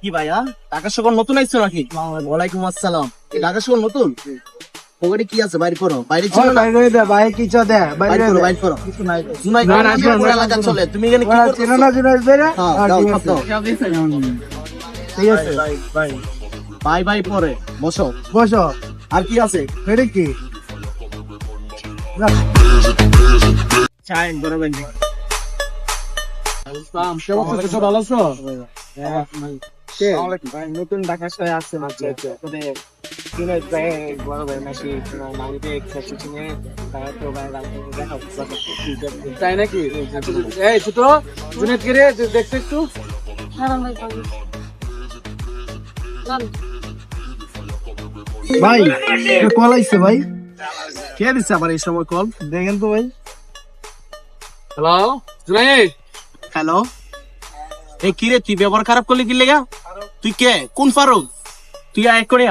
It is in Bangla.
কি ভাইয়া ঢাকা শহর নতুন আইছো নাকি? ওয়ালাইকুম আসসালাম। এই ঢাকা শহর নতুন পকেটে কি আছে বাইরে করো, বাইরে ছিল না বাইরে কিছু দে বাইরে করো, বাইরে করো। জুনাই না, না, পুরো এলাকা চলে, তুমি এখানে কি করতেছো? চেনা না জুনাইদ ভাই না? হ্যাঁ, আর দাও, ঠিক সব আছে। দাও। ঠিক আছে বাই বাই পরে বসো। বসো। আর কি আছে? এটা কি চাই বরাবর ভালো আছো? নতুন ঢাকা শহরে আসছে মাত্র জুনাইদ ভাই বড় ভাই নাকি মালিকে এক্সারসাইজিংয়ে তারা তো ভাই দেখা তাই নাকি? এই ছোট জুনাইদ কে রে দেখতে একটু। ভাই কল আইছে ভাই, কে দিছে আবার এই সময় কল? দেখেন তো ভাই। হ্যালো জুনাইদ। হ্যালো, এই কি রে তুই ব্যবহার খারাপ করলি কি লেগা? তুই কে? কোন ফারুক? তুই আয় করে